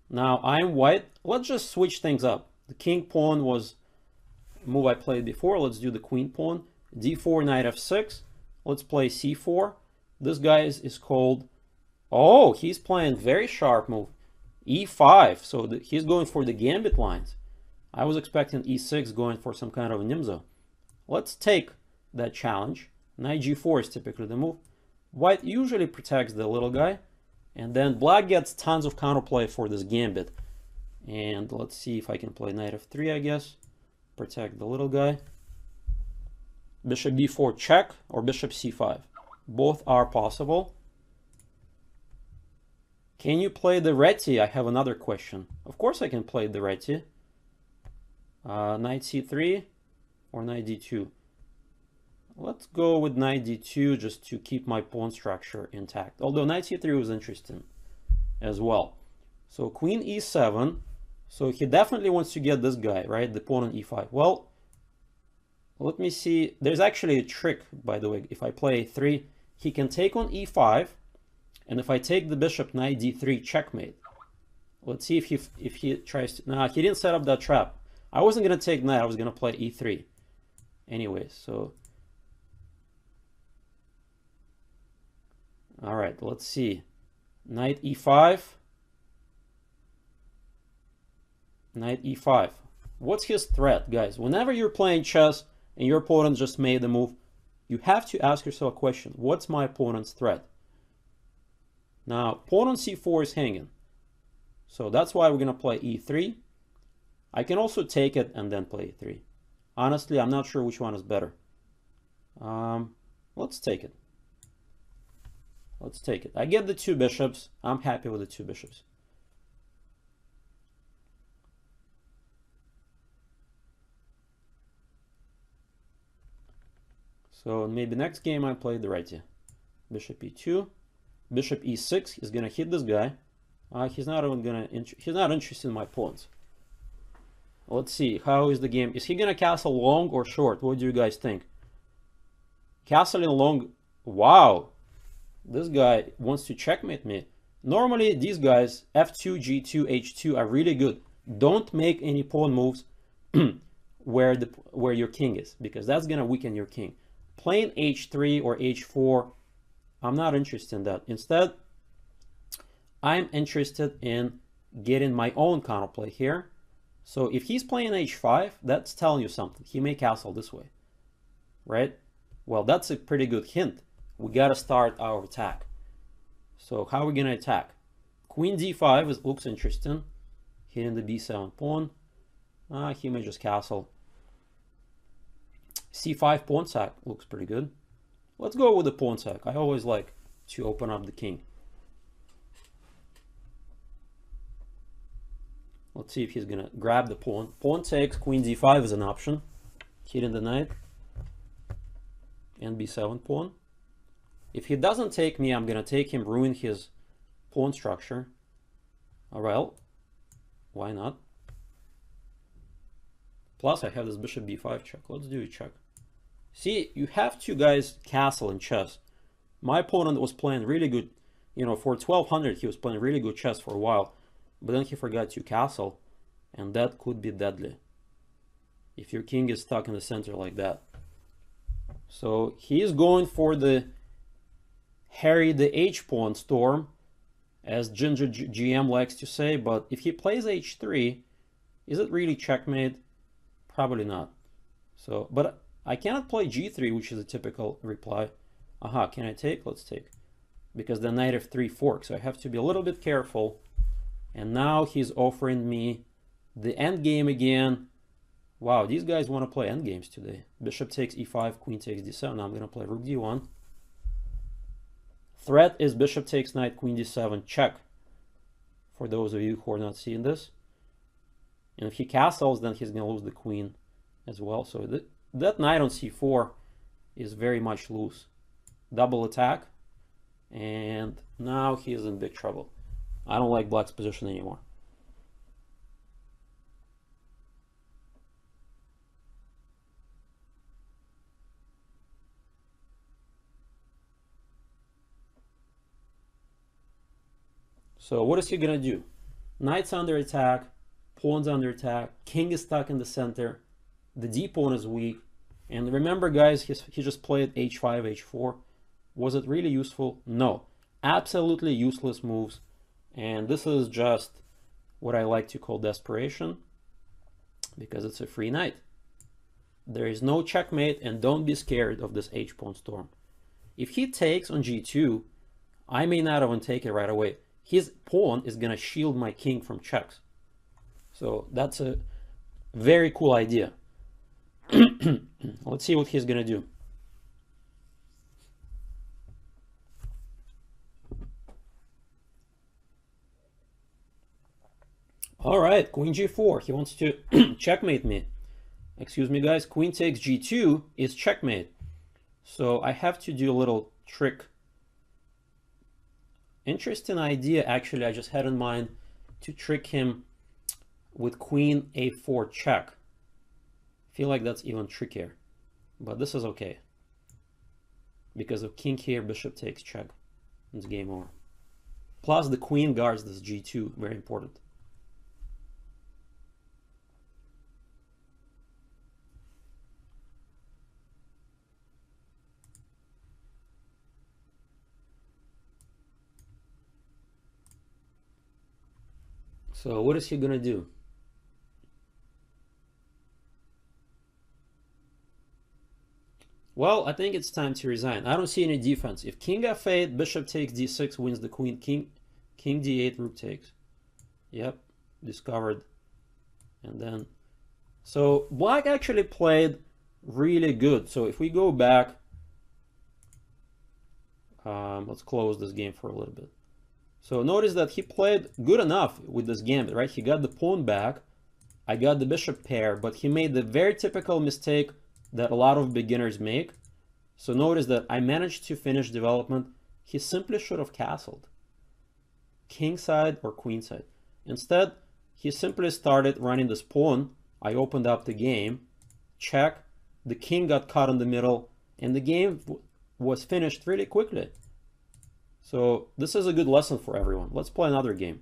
Now I'm white. Let's just switch things up. The king pawn was a move I played before. Let's do the queen pawn. d4, knight f6. Let's play c4. This guy is called... Oh, he's playing very sharp move. e5. So he's going for the gambit lines. I was expecting e6 going for some kind of a nimzo. Let's take that challenge. Knight g4 is typically the move. White usually protects the little guy. And then black gets tons of counterplay for this gambit. And let's see if I can play knight f3, I guess. Protect the little guy. Bishop b4 check or bishop c5. Both are possible. Can you play the reti? I have another question. Of course I can play the reti. Knight c3 or knight d2. Let's go with knight d2 just to keep my pawn structure intact. Although knight c3 was interesting as well. So queen e7. So he definitely wants to get this guy, right? The pawn on e5. Well, let me see. There's actually a trick, by the way. If I play a3, he can take on e5. And if I take the bishop, knight d3, checkmate. Let's see if he tries to... Nah, he didn't set up that trap. I wasn't going to take knight. I was going to play e3. Anyway, so... All right, let's see. Knight e5. Knight e5. What's his threat, guys? Whenever you're playing chess and your opponent just made the move, you have to ask yourself a question. What's my opponent's threat? Now, pawn on c4 is hanging. So that's why we're going to play e3. I can also take it and then play e3. Honestly, I'm not sure which one is better. Let's take it. Let's take it. I get the two bishops. I'm happy with the two bishops. So maybe next game I play the righty. Bishop e2. Bishop e6. He's gonna hit this guy. He's not even gonna. He's not interested in my pawns. Let's see. How is the game? Is he gonna castle long or short? What do you guys think? Castling long. Wow. This guy wants to checkmate me. Normally, these guys, f2, g2, h2, are really good. Don't make any pawn moves where your king is, because that's gonna weaken your king. Playing h3 or h4, I'm not interested in that. Instead, I'm interested in getting my own counterplay here. So if he's playing h5, that's telling you something. He may castle this way, right? Well, that's a pretty good hint. We got to start our attack. So how are we going to attack? Queen d5 looks interesting. Hitting the b7 pawn. He may just castle. c5 pawn sack looks pretty good. Let's go with the pawn sack. I always like to open up the king. Let's see if he's going to grab the pawn. Pawn takes, queen d5 is an option. Hitting the knight. And b7 pawn. If he doesn't take me, I'm going to take him, ruin his pawn structure. Well, why not? Plus, I have this bishop b5 check. Let's do a check. See, you have to, guys, castle in chess. My opponent was playing really good. You know, for 1200, he was playing really good chess for a while. But then he forgot to castle. And that could be deadly. If your king is stuck in the center like that. So, he is going for the Harry the H-pawn storm, as Ginger GM likes to say, but if he plays h3, is it really checkmate? Probably not. So, but I cannot play g3, which is a typical reply. Aha, can I take? Let's take. Because the knight f3 forks, so I have to be a little bit careful. And now he's offering me the endgame again. Wow, these guys want to play endgames today. Bishop takes e5, queen takes d7. Now I'm going to play rook d1. Threat is bishop takes knight, queen d7, check. For those of you who are not seeing this. And if he castles, then he's going to lose the queen as well. So that knight on c4 is very much loose. Double attack. And now he is in big trouble. I don't like black's position anymore. So what is he gonna do? knight's under attack, pawn's under attack, king is stuck in the center, the d pawn is weak. And remember, guys, he just played h5, h4. Was it really useful? No. Absolutely useless moves. And this is just what I like to call desperation, because it's a free knight. There is no checkmate, and don't be scared of this h-pawn storm. If he takes on g2, I may not even take it right away. His pawn is going to shield my king from checks. So that's a very cool idea. Let's see what he's going to do. All right, queen g4. He wants to checkmate me. Excuse me, guys. Queen takes g2 is checkmate. So I have to do a little trick. Interesting idea, actually, I just had in mind to trick him with queen a4 check. Feel like that's even trickier, but this is okay. Because of king here, bishop takes check. It's game over. Plus the queen guards this g2, very important. So what is he gonna do? Well, I think it's time to resign. I don't see any defense. If king f8, bishop takes d6, wins the queen. King d8, rook takes. Yep, discovered. And then, so black actually played really good. So if we go back, let's close this game for a little bit. So notice that he played good enough with this gambit, right? He got the pawn back. I got the bishop pair, but he made the very typical mistake that a lot of beginners make. So notice that I managed to finish development. He simply should have castled. King side or queen side. Instead, he simply started running this pawn. I opened up the game, check. The king got caught in the middle, and the game was finished really quickly. So this is a good lesson for everyone. Let's play another game.